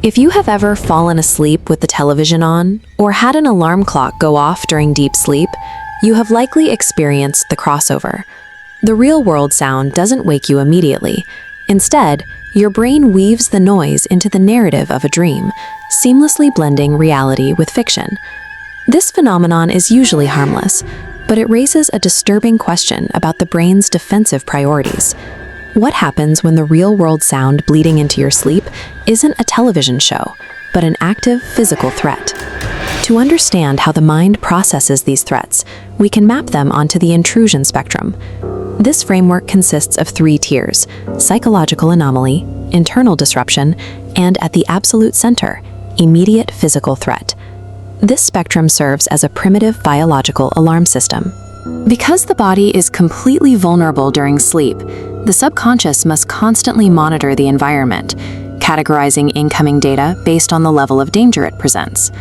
If you have ever fallen asleep with the television on, or had an alarm clock go off during deep sleep, you have likely experienced the crossover. The real-world sound doesn't wake you immediately. Instead, your brain weaves the noise into the narrative of a dream, seamlessly blending reality with fiction. This phenomenon is usually harmless, but it raises a disturbing question about the brain's defensive priorities. What happens when the real-world sound bleeding into your sleep isn't a television show, but an active physical threat? To understand how the mind processes these threats, we can map them onto the intrusion spectrum. This framework consists of 3 tiers: psychological anomaly, internal disruption, and at the absolute center, immediate physical threat. This spectrum serves as a primitive biological alarm system. Because the body is completely vulnerable during sleep, the subconscious must constantly monitor the environment, categorizing incoming data based on the level of danger it presents.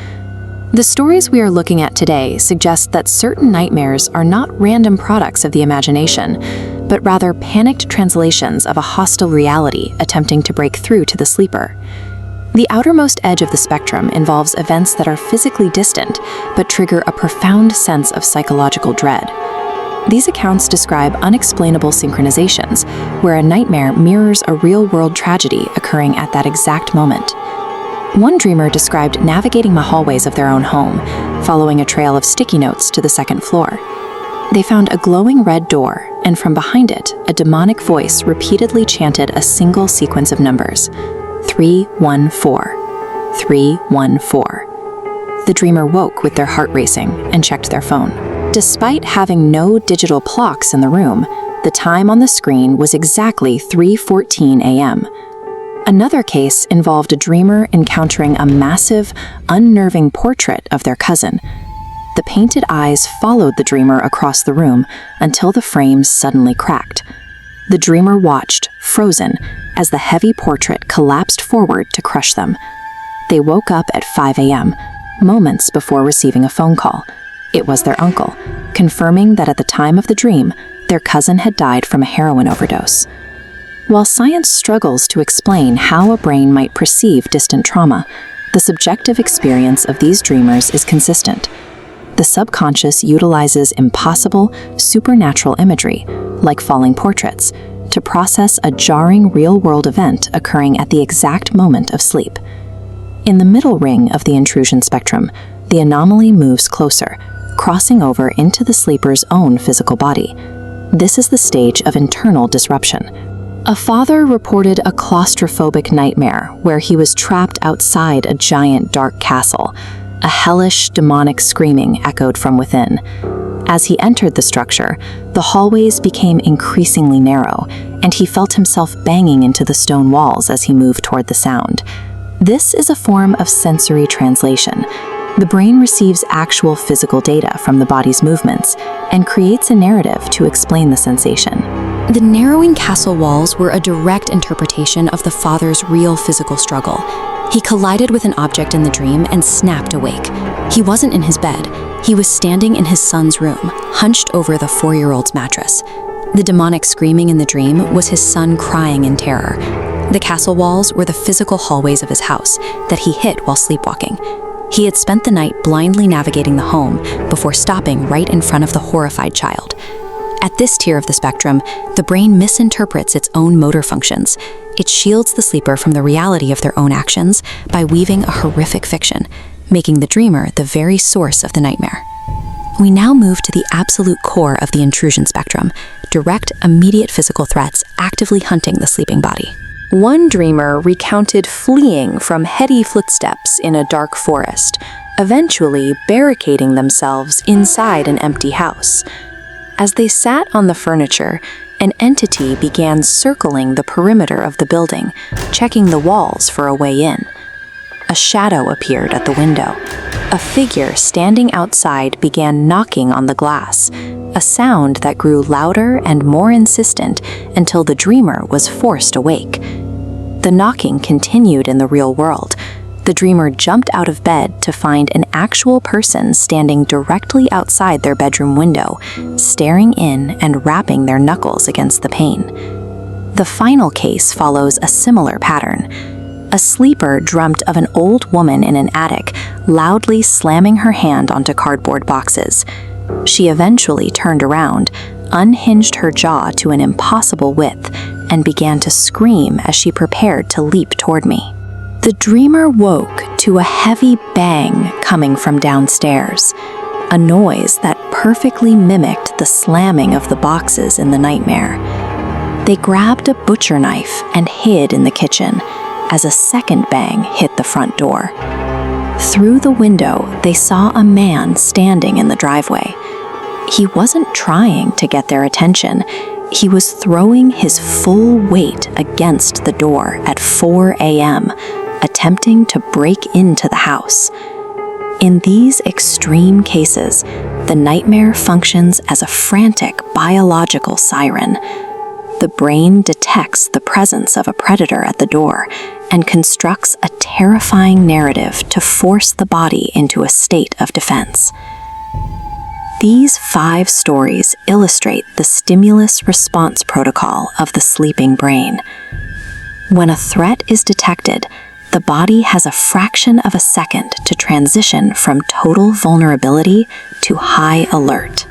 The stories we are looking at today suggest that certain nightmares are not random products of the imagination, but rather panicked translations of a hostile reality attempting to break through to the sleeper. The outermost edge of the spectrum involves events that are physically distant, but trigger a profound sense of psychological dread. These accounts describe unexplainable synchronizations, where a nightmare mirrors a real-world tragedy occurring at that exact moment. One dreamer described navigating the hallways of their own home, following a trail of sticky notes to the 2nd floor. They found a glowing red door, and from behind it, a demonic voice repeatedly chanted a single sequence of numbers: 314, 314. The dreamer woke with their heart racing and checked their phone. Despite having no digital clocks in the room, the time on the screen was exactly 3:14 a.m. Another case involved a dreamer encountering a massive, unnerving portrait of their cousin. The painted eyes followed the dreamer across the room until the frames suddenly cracked. The dreamer watched, frozen, as the heavy portrait collapsed forward to crush them. They woke up at 5 a.m., moments before receiving a phone call. It was their uncle, confirming that at the time of the dream, their cousin had died from a heroin overdose. While science struggles to explain how a brain might perceive distant trauma, the subjective experience of these dreamers is consistent. The subconscious utilizes impossible, supernatural imagery, like falling portraits, to process a jarring real-world event occurring at the exact moment of sleep. In the middle ring of the intrusion spectrum, the anomaly moves closer, crossing over into the sleeper's own physical body. This is the stage of internal disruption. A father reported a claustrophobic nightmare where he was trapped outside a giant dark castle. A hellish, demonic screaming echoed from within. As he entered the structure, the hallways became increasingly narrow, and he felt himself banging into the stone walls as he moved toward the sound. This is a form of sensory translation. The brain receives actual physical data from the body's movements and creates a narrative to explain the sensation. The narrowing castle walls were a direct interpretation of the father's real physical struggle. He collided with an object in the dream and snapped awake. He wasn't in his bed. He was standing in his son's room, hunched over the 4-year-old's mattress. The demonic screaming in the dream was his son crying in terror. The castle walls were the physical hallways of his house that he hit while sleepwalking. He had spent the night blindly navigating the home before stopping right in front of the horrified child. At this tier of the spectrum, the brain misinterprets its own motor functions. It shields the sleeper from the reality of their own actions by weaving a horrific fiction, making the dreamer the very source of the nightmare. We now move to the absolute core of the intrusion spectrum, direct, immediate physical threats actively hunting the sleeping body. One dreamer recounted fleeing from heady footsteps in a dark forest, eventually barricading themselves inside an empty house. As they sat on the furniture, an entity began circling the perimeter of the building, checking the walls for a way in. A shadow appeared at the window. A figure standing outside began knocking on the glass, a sound that grew louder and more insistent until the dreamer was forced awake. The knocking continued in the real world. The dreamer jumped out of bed to find an actual person standing directly outside their bedroom window, staring in and rapping their knuckles against the pane. The final case follows a similar pattern. A sleeper dreamt of an old woman in an attic, loudly slamming her hand onto cardboard boxes. She eventually turned around, unhinged her jaw to an impossible width, and began to scream as she prepared to leap toward me. The dreamer woke to a heavy bang coming from downstairs, a noise that perfectly mimicked the slamming of the boxes in the nightmare. They grabbed a butcher knife and hid in the kitchen as a second bang hit the front door. Through the window, they saw a man standing in the driveway. He wasn't trying to get their attention. He was throwing his full weight against the door at 4 a.m., attempting to break into the house. In these extreme cases, the nightmare functions as a frantic biological siren. The brain detects the presence of a predator at the door and constructs a terrifying narrative to force the body into a state of defense. These 5 stories illustrate the stimulus-response protocol of the sleeping brain. When a threat is detected, the body has a fraction of a second to transition from total vulnerability to high alert.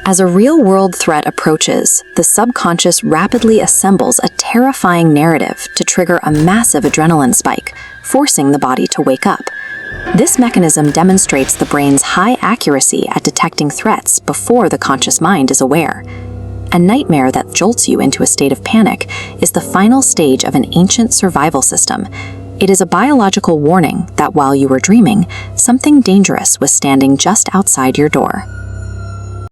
As a real-world threat approaches, the subconscious rapidly assembles a terrifying narrative to trigger a massive adrenaline spike, forcing the body to wake up. This mechanism demonstrates the brain's high accuracy at detecting threats before the conscious mind is aware. A nightmare that jolts you into a state of panic is the final stage of an ancient survival system. It is a biological warning that while you were dreaming, something dangerous was standing just outside your door.